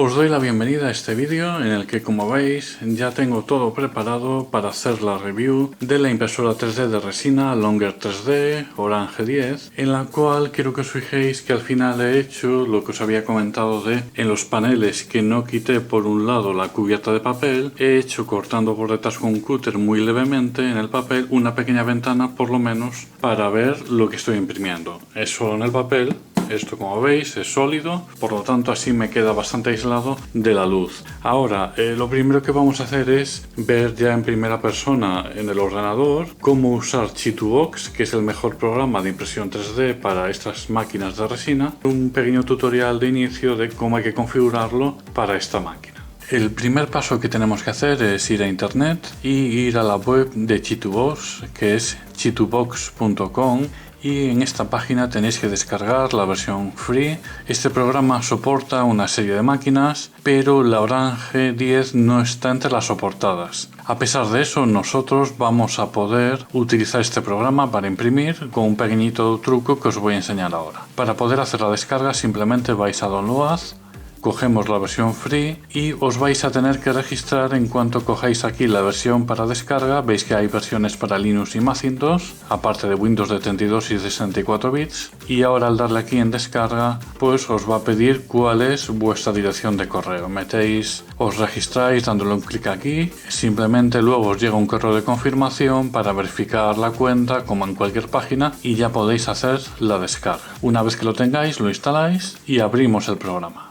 Os doy la bienvenida a este vídeo en el que, como veis, ya tengo todo preparado para hacer la review de la impresora 3D de resina Longer 3D Orange 10, en la cual quiero que os fijéis que al final he hecho lo que os había comentado de en los paneles que no quité por un lado la cubierta de papel, he hecho cortando por detrás con un cúter muy levemente en el papel una pequeña ventana por lo menos para ver lo que estoy imprimiendo. Es solo en el papel. Esto, como veis, es sólido, por lo tanto así me queda bastante aislado de la luz. Ahora, lo primero que vamos a hacer es ver ya en primera persona en el ordenador cómo usar Chitubox, que es el mejor programa de impresión 3D para estas máquinas de resina. Un pequeño tutorial de inicio de cómo hay que configurarlo para esta máquina. El primer paso que tenemos que hacer es ir a internet y ir a la web de Chitubox, que es chitubox.com. Y en esta página tenéis que descargar la versión free. Este programa soporta una serie de máquinas, pero la Orange 10 no está entre las soportadas. A pesar de eso, nosotros vamos a poder utilizar este programa para imprimir con un pequeñito truco que os voy a enseñar ahora. Para poder hacer la descarga simplemente vais a Download, cogemos la versión free y os vais a tener que registrar en cuanto cojáis aquí la versión para descarga. Veis que hay versiones para Linux y Macintosh, aparte de Windows de 32 y de 64 bits. Y ahora al darle aquí en descarga, pues os va a pedir cuál es vuestra dirección de correo. Os registráis dándole un clic aquí, simplemente luego os llega un correo de confirmación para verificar la cuenta como en cualquier página y ya podéis hacer la descarga. Una vez que lo tengáis, lo instaláis y abrimos el programa.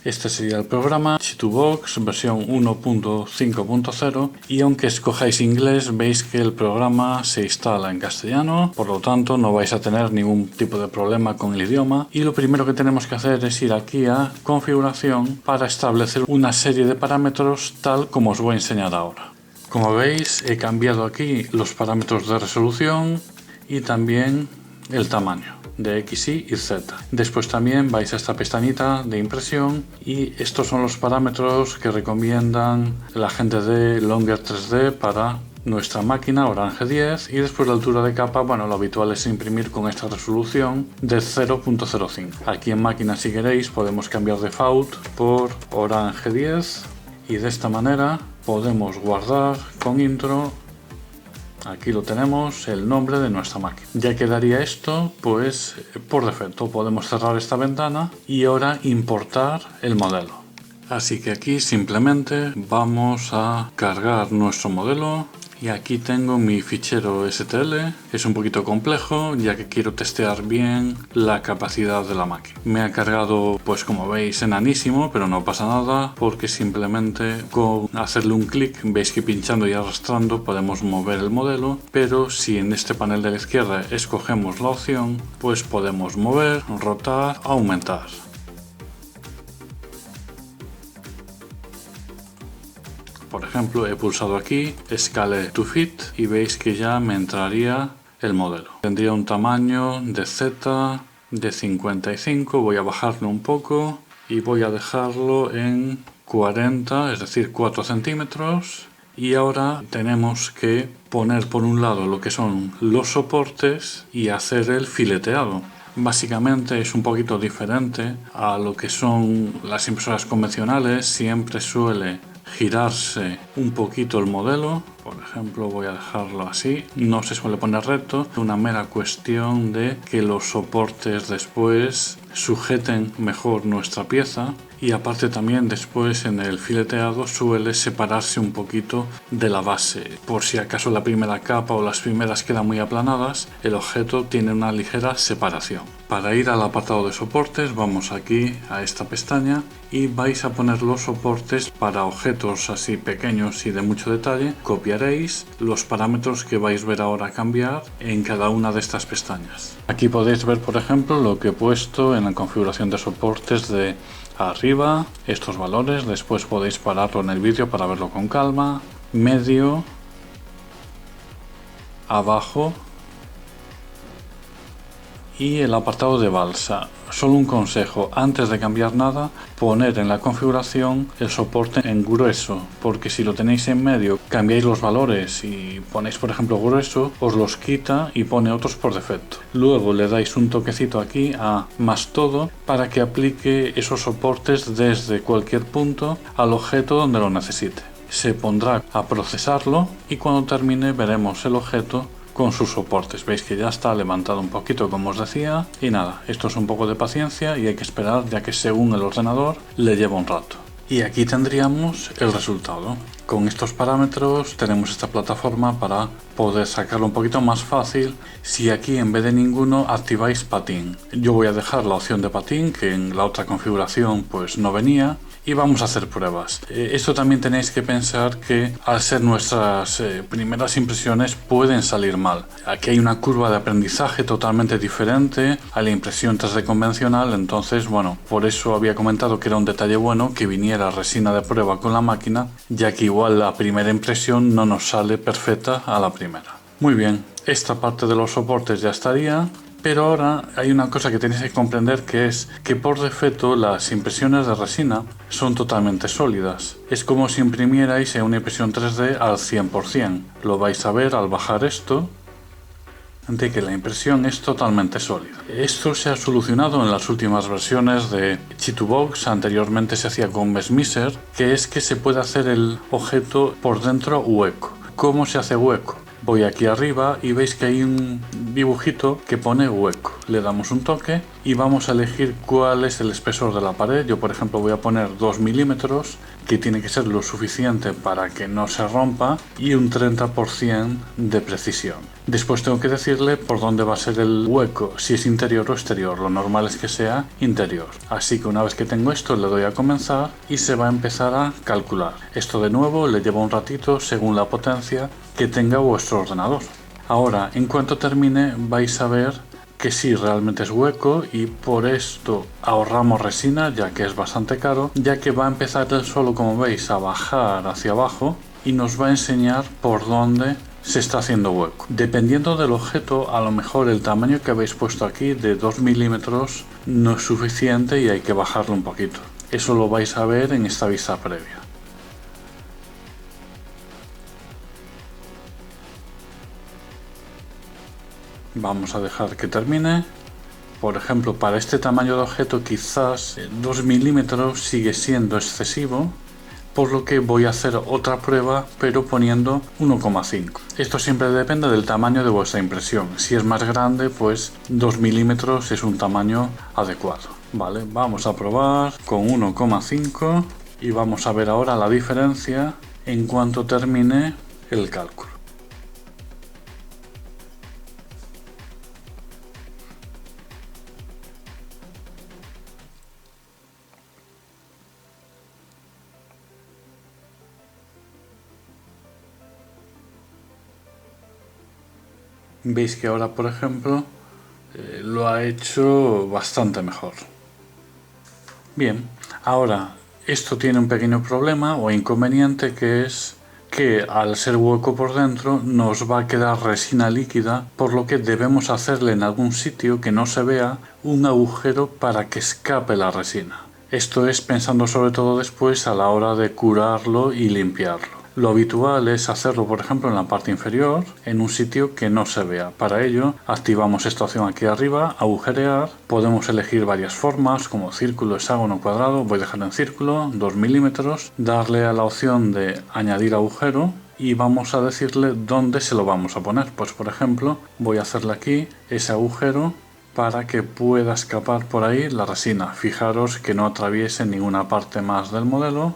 Este sería el programa Chitubox versión 1.5.0 y aunque escojáis inglés veis que el programa se instala en castellano, por lo tanto no vais a tener ningún tipo de problema con el idioma. Y lo primero que tenemos que hacer es ir aquí a configuración para establecer una serie de parámetros tal como os voy a enseñar ahora. Como veis, he cambiado aquí los parámetros de resolución y también el tamaño de X, Y y Z. Después también vais a esta pestañita de impresión y estos son los parámetros que recomiendan la gente de Longer 3D para nuestra máquina Orange 10. Y después la altura de capa, bueno, lo habitual es imprimir con esta resolución de 0.05. Aquí en máquina, si queréis, podemos cambiar default por Orange 10 y de esta manera podemos guardar con intro. Aquí lo tenemos, el nombre de nuestra máquina. Ya quedaría esto, pues por defecto. Podemos cerrar esta ventana y ahora importar el modelo. Así que aquí simplemente vamos a cargar nuestro modelo. Y aquí tengo mi fichero STL. Es un poquito complejo ya que quiero testear bien la capacidad de la máquina. Me ha cargado, pues como veis, enanísimo, pero no pasa nada porque simplemente con hacerle un clic, veis que pinchando y arrastrando podemos mover el modelo, pero si en este panel de la izquierda escogemos la opción, pues podemos mover, rotar, aumentar. Por ejemplo, he pulsado aquí Scale to Fit y veis que ya me entraría el modelo. Tendría un tamaño de Z de 55, voy a bajarlo un poco y voy a dejarlo en 40, es decir, 4 centímetros. Y ahora tenemos que poner por un lado lo que son los soportes y hacer el fileteado. Básicamente es un poquito diferente a lo que son las impresoras convencionales, siempre suele girarse un poquito el modelo. Por ejemplo, voy a dejarlo así, no se suele poner recto, una mera cuestión de que los soportes después sujeten mejor nuestra pieza. Y aparte también después en el fileteado suele separarse un poquito de la base. Por si acaso la primera capa o las primeras quedan muy aplanadas, el objeto tiene una ligera separación. Para ir al apartado de soportes vamos aquí a esta pestaña y vais a poner los soportes para objetos así pequeños y de mucho detalle. Copiaréis los parámetros que vais a ver ahora cambiar en cada una de estas pestañas. Aquí podéis ver, por ejemplo, lo que he puesto en la configuración de soportes de arriba, estos valores. Después podéis pararlo en el vídeo para verlo con calma. Medio, abajo Y el apartado de balsa. Solo un consejo, antes de cambiar nada, poner en la configuración el soporte en grueso, porque si lo tenéis en medio, cambiáis los valores y ponéis por ejemplo grueso, os los quita y pone otros por defecto. Luego le dais un toquecito aquí a más todo para que aplique esos soportes desde cualquier punto al objeto donde lo necesite. Se pondrá a procesarlo y cuando termine veremos el objeto con sus soportes. Veis que ya está levantado un poquito, como os decía, y nada, esto es un poco de paciencia y hay que esperar, ya que según el ordenador le lleva un rato. Y aquí tendríamos el resultado. Con estos parámetros tenemos esta plataforma para poder sacarlo un poquito más fácil si aquí en vez de ninguno activáis patín. Yo voy a dejar la opción de patín, que en la otra configuración pues no venía, y vamos a hacer pruebas. Esto también tenéis que pensar que al ser nuestras primeras impresiones pueden salir mal. Aquí hay una curva de aprendizaje totalmente diferente a la impresión 3D convencional, entonces bueno, por eso había comentado que era un detalle bueno que viniera resina de prueba con la máquina, ya que igual la primera impresión no nos sale perfecta a la primera. Muy bien, esta parte de los soportes ya estaría. Pero ahora hay una cosa que tenéis que comprender, que es que por defecto las impresiones de resina son totalmente sólidas. Es como si imprimierais en una impresión 3D al 100%. Lo vais a ver al bajar esto, de que la impresión es totalmente sólida. Esto se ha solucionado en las últimas versiones de Chitubox. Anteriormente se hacía con Mesmiser, que es que se puede hacer el objeto por dentro hueco. ¿Cómo se hace hueco? Voy aquí arriba y veis que hay un dibujito que pone hueco. Le damos un toque y vamos a elegir cuál es el espesor de la pared. Yo por ejemplo voy a poner 2 milímetros, que tiene que ser lo suficiente para que no se rompa, y un 30% de precisión. Después tengo que decirle por dónde va a ser el hueco, si es interior o exterior. Lo normal es que sea interior. Así que una vez que tengo esto le doy a comenzar y se va a empezar a calcular. Esto de nuevo le lleva un ratito según la potencia que tenga vuestro ordenador. Ahora, en cuanto termine, vais a ver que sí, realmente es hueco, y por esto ahorramos resina, ya que es bastante caro, ya que va a empezar él solo, como veis, a bajar hacia abajo y nos va a enseñar por dónde se está haciendo hueco. Dependiendo del objeto, a lo mejor el tamaño que habéis puesto aquí de 2 milímetros no es suficiente y hay que bajarlo un poquito. Eso lo vais a ver en esta vista previa. Vamos a dejar que termine. Por ejemplo, para este tamaño de objeto quizás 2 milímetros sigue siendo excesivo, por lo que voy a hacer otra prueba pero poniendo 1,5. Esto siempre depende del tamaño de vuestra impresión. Si es más grande, pues 2 milímetros es un tamaño adecuado. Vale, vamos a probar con 1,5 y vamos a ver ahora la diferencia en cuanto termine el cálculo. Veis que ahora, por ejemplo, lo ha hecho bastante mejor. Bien, ahora esto tiene un pequeño problema o inconveniente, que es que al ser hueco por dentro nos va a quedar resina líquida, por lo que debemos hacerle en algún sitio que no se vea un agujero para que escape la resina. Esto es pensando sobre todo después a la hora de curarlo y limpiarlo. Lo habitual es hacerlo, por ejemplo, en la parte inferior, en un sitio que no se vea. Para ello, activamos esta opción aquí arriba, agujerear. Podemos elegir varias formas, como círculo, hexágono, cuadrado. Voy a dejar en círculo, 2 milímetros. Darle a la opción de añadir agujero y vamos a decirle dónde se lo vamos a poner. Pues, por ejemplo, voy a hacerle aquí ese agujero para que pueda escapar por ahí la resina. Fijaros que no atraviese ninguna parte más del modelo.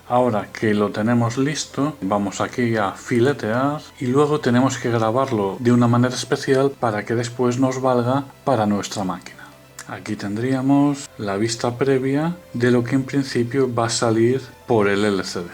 Ahora que lo tenemos listo, vamos aquí a filetear y luego tenemos que grabarlo de una manera especial para que después nos valga para nuestra máquina. Aquí tendríamos la vista previa de lo que en principio va a salir por el LCD.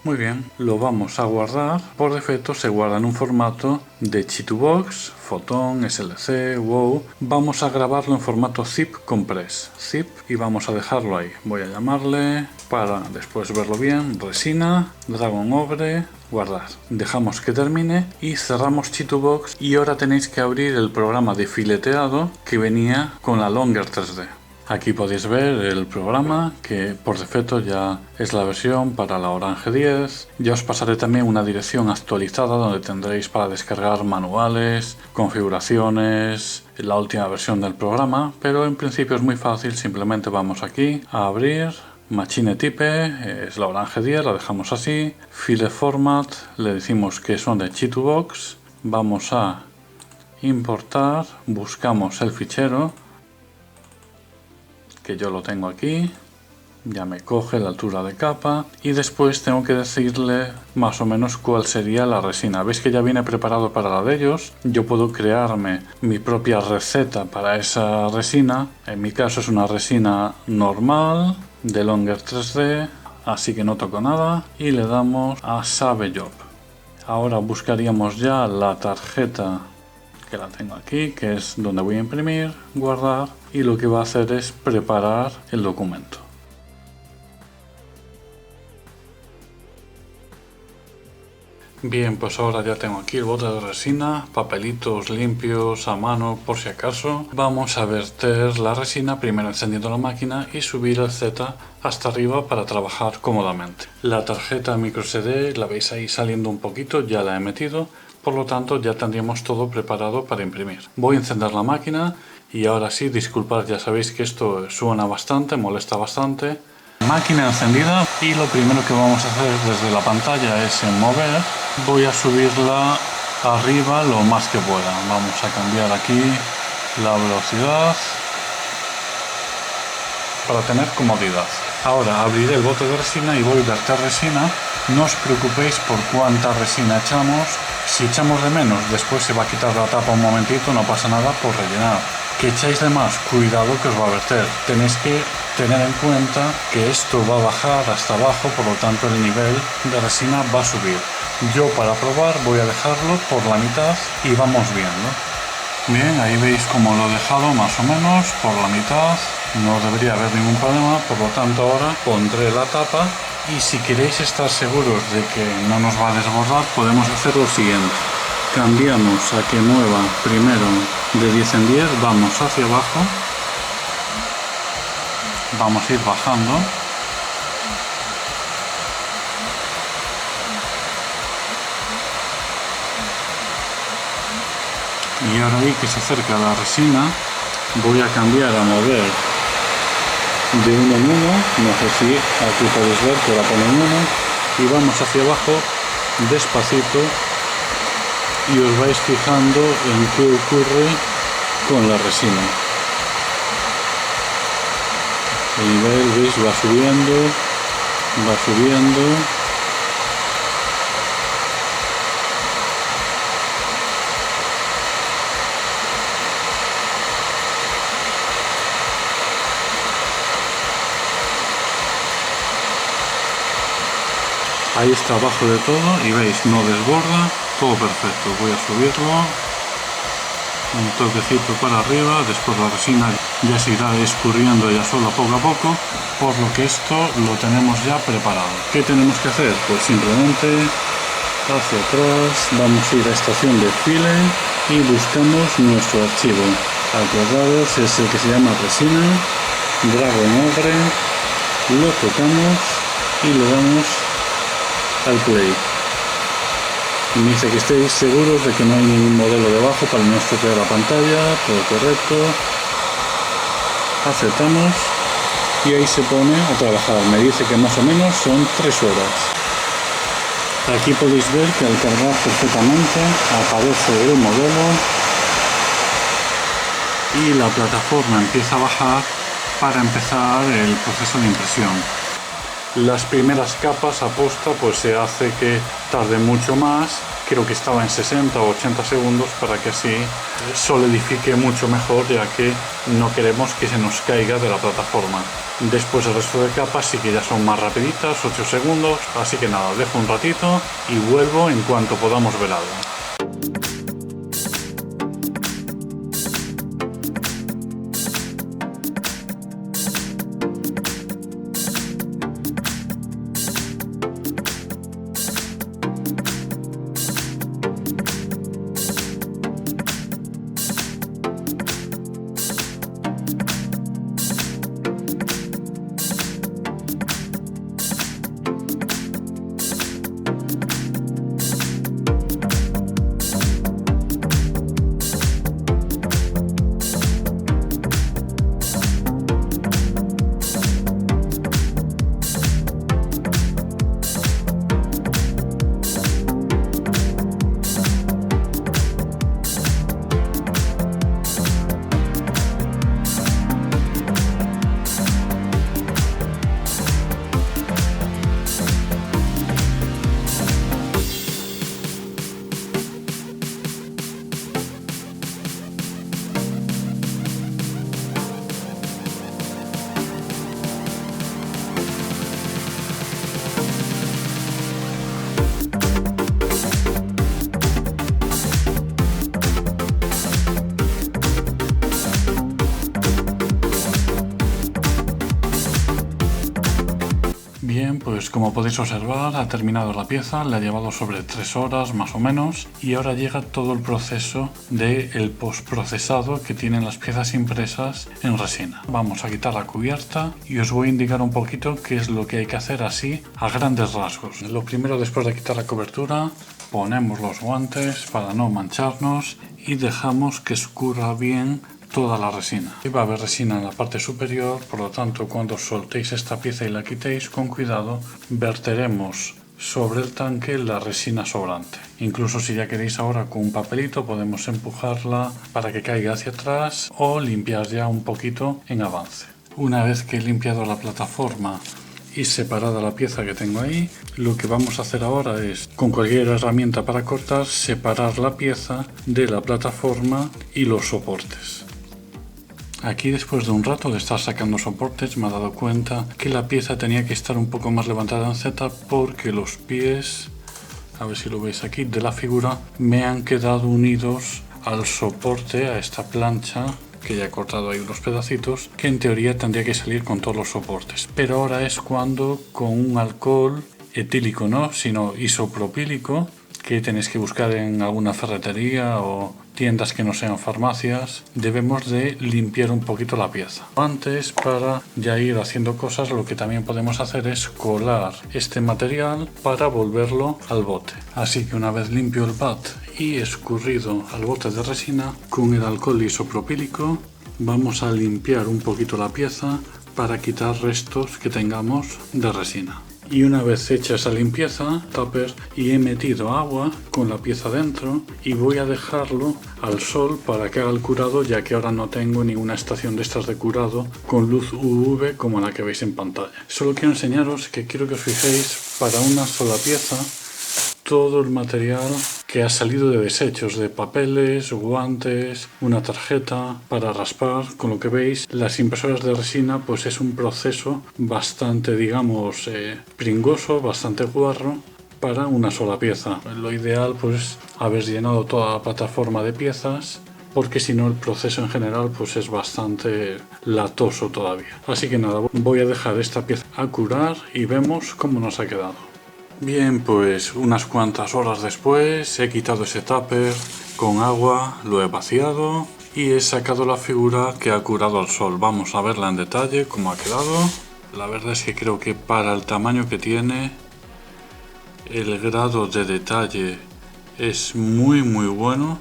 Muy bien, lo vamos a guardar. Por defecto se guarda en un formato de Chitubox, Photon, SLC, WOW. Vamos a grabarlo en formato zip compress, zip, y vamos a dejarlo ahí. Voy a llamarle, para después verlo bien, resina, Dragon Ogre, guardar. Dejamos que termine y cerramos Chitubox, y ahora tenéis que abrir el programa de fileteado que venía con la Longer 3D. Aquí podéis ver el programa, que por defecto ya es la versión para la Orange 10. Ya os pasaré también una dirección actualizada donde tendréis para descargar manuales, configuraciones, la última versión del programa, pero en principio es muy fácil. Simplemente vamos aquí a abrir Machine Type, es la Orange 10, la dejamos así. File Format, le decimos que son de Chitubox. Vamos a importar, buscamos el fichero, que yo lo tengo aquí, ya me coge la altura de capa, y después tengo que decirle más o menos cuál sería la resina. Veis que ya viene preparado para la de ellos. Yo puedo crearme mi propia receta para esa resina. En mi caso es una resina normal de Longer 3D, así que no toco nada, y le damos a Save Job. Ahora buscaríamos ya la tarjeta, que la tengo aquí, que es donde voy a imprimir, guardar, y lo que va a hacer es preparar el documento. Bien, pues ahora ya tengo aquí el bote de resina, papelitos limpios a mano por si acaso. Vamos a verter la resina, primero encendiendo la máquina, y subir el Z hasta arriba para trabajar cómodamente. La tarjeta micro SD la veis ahí saliendo un poquito, ya la he metido. Por lo tanto ya tendríamos todo preparado para imprimir. Voy a encender la máquina y ahora sí, disculpad, ya sabéis que esto suena bastante, molesta bastante. Máquina encendida, y lo primero que vamos a hacer desde la pantalla es en mover. Voy a subirla arriba lo más que pueda. Vamos a cambiar aquí la velocidad para tener comodidad. Ahora abriré el bote de resina y voy a verter resina. No os preocupéis por cuánta resina echamos. Si echamos de menos, después se va a quitar la tapa un momentito, no pasa nada por rellenar. Que echáis de más, cuidado que os va a verter. Tenéis que tener en cuenta que esto va a bajar hasta abajo, por lo tanto el nivel de resina va a subir. Yo para probar voy a dejarlo por la mitad y vamos viendo. Bien, ahí veis cómo lo he dejado más o menos por la mitad. No debería haber ningún problema, por lo tanto ahora pondré la tapa. Y si queréis estar seguros de que no nos va a desbordar, podemos hacer lo siguiente. Cambiamos a que mueva primero de 10 en 10, vamos hacia abajo, vamos a ir bajando, y ahora ahí que se acerca la resina, voy a cambiar a mover de 1 en 1, no sé si aquí podéis ver que la pongo en 1, y vamos hacia abajo despacito, y os vais fijando en qué ocurre con la resina. El nivel, veis, va subiendo, va subiendo. Ahí está abajo de todo y veis, no desborda, todo perfecto. Voy a subirlo, un toquecito para arriba, después la resina ya se irá escurriendo ya sola poco a poco, por lo que esto lo tenemos ya preparado. ¿Qué tenemos que hacer? Pues simplemente hacia atrás, vamos a ir a estación de file y buscamos nuestro archivo. Acordados, es el que se llama resina, Dragon Ogre, lo tocamos y le damos al play. Y me dice que estéis seguros de que no hay ningún modelo debajo para no estropear la pantalla, todo correcto. Aceptamos y ahí se pone a trabajar. Me dice que más o menos son 3 horas. Aquí podéis ver que al cargar perfectamente aparece el modelo y la plataforma empieza a bajar para empezar el proceso de impresión. Las primeras capas a posta pues se hace que tarde mucho más creo que estaba en 60 o 80 segundos para que así solidifique mucho mejor, ya que no queremos que se nos caiga de la plataforma. Después el resto de capas sí que ya son más rapiditas, 8 segundos, así que nada, dejo un ratito y vuelvo en cuanto podamos ver algo. Bien, pues como podéis observar ha terminado la pieza, le ha llevado sobre 3 horas más o menos y ahora llega todo el proceso del postprocesado que tienen las piezas impresas en resina. Vamos a quitar la cubierta y os voy a indicar un poquito qué es lo que hay que hacer así a grandes rasgos. Lo primero, después de quitar la cobertura, ponemos los guantes para no mancharnos y dejamos que escurra bien toda la resina. Y va a haber resina en la parte superior, por lo tanto cuando soltéis esta pieza y la quitéis con cuidado, verteremos sobre el tanque la resina sobrante. Incluso si ya queréis ahora con un papelito podemos empujarla para que caiga hacia atrás o limpiar ya un poquito en avance. Una vez que he limpiado la plataforma y separada la pieza que tengo ahí, lo que vamos a hacer ahora es, con cualquier herramienta para cortar, separar la pieza de la plataforma y los soportes. Aquí, después de un rato de estar sacando soportes, me he dado cuenta que la pieza tenía que estar un poco más levantada en Z porque los pies, a ver si lo veis aquí, de la figura me han quedado unidos al soporte, a esta plancha que ya he cortado ahí unos pedacitos, que en teoría tendría que salir con todos los soportes. Pero ahora es cuando con un alcohol etílico, no, sino isopropílico, que tenéis que buscar en alguna ferretería o tiendas que no sean farmacias, debemos de limpiar un poquito la pieza. Antes, para ya ir haciendo cosas, lo que también podemos hacer es colar este material para volverlo al bote. Así que una vez limpio el bat y escurrido al bote de resina, con el alcohol isopropílico vamos a limpiar un poquito la pieza para quitar restos que tengamos de resina. Y una vez hecha esa limpieza, tupper, y he metido agua con la pieza dentro y voy a dejarlo al sol para que haga el curado, ya que ahora no tengo ninguna estación de estas de curado con luz UV como la que veis en pantalla. Solo quiero enseñaros que quiero que os fijéis para una sola pieza todo el material que ha salido de desechos, de papeles, guantes, una tarjeta para raspar. Con lo que veis, las impresoras de resina pues es un proceso bastante, digamos, pringoso, bastante guarro para una sola pieza. Lo ideal pues haber llenado toda la plataforma de piezas, porque si no el proceso en general pues es bastante latoso todavía. Así que nada, voy a dejar esta pieza a curar y vemos cómo nos ha quedado. Bien, pues unas cuantas horas después he quitado ese tupper con agua, lo he vaciado y he sacado la figura que ha curado al sol. Vamos a verla en detalle cómo ha quedado. La verdad es que creo que para el tamaño que tiene, el grado de detalle es muy bueno.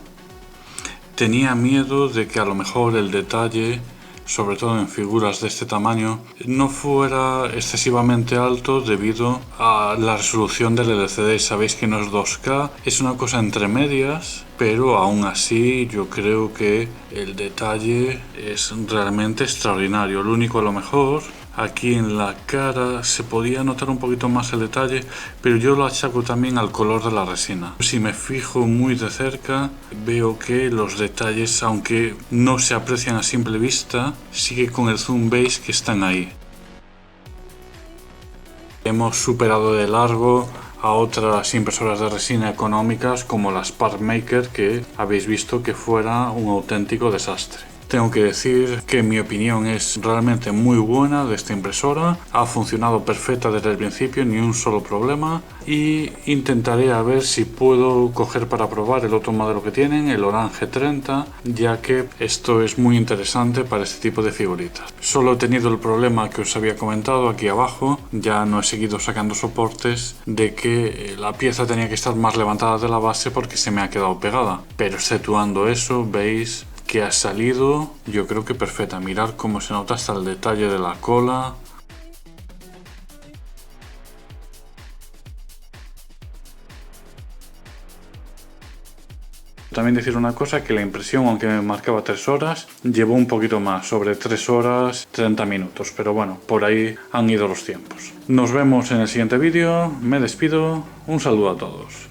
Tenía miedo de que a lo mejor el detalle, sobre todo en figuras de este tamaño, no fuera excesivamente alto debido a la resolución del LCD. Sabéis que no es 2K, es una cosa entre medias, pero aún así yo creo que el detalle es realmente extraordinario. Lo único, a lo mejor, Aquí en la cara se podía notar un poquito más el detalle, pero yo lo achaco también al color de la resina. Si me fijo muy de cerca, veo que los detalles, aunque no se aprecian a simple vista, sigue con el zoom veis que están ahí. Hemos superado de largo a otras impresoras de resina económicas como la SparkMaker, que habéis visto que fuera un auténtico desastre. Tengo que decir que mi opinión es realmente muy buena de esta impresora, ha funcionado perfecta desde el principio, ni un solo problema, y intentaré a ver si puedo coger para probar el otro modelo que tienen, el Orange 30, ya que esto es muy interesante para este tipo de figuritas. Solo he tenido el problema que os había comentado aquí abajo, ya no he seguido sacando soportes, de que la pieza tenía que estar más levantada de la base porque se me ha quedado pegada, pero exceptuando eso, veis que ha salido, yo creo que perfecta. Mirad cómo se nota hasta el detalle de la cola. También decir una cosa, que la impresión, aunque me marcaba 3 horas, llevó un poquito más, sobre 3 horas 30 minutos, pero bueno, por ahí han ido los tiempos. Nos vemos en el siguiente vídeo, me despido, un saludo a todos.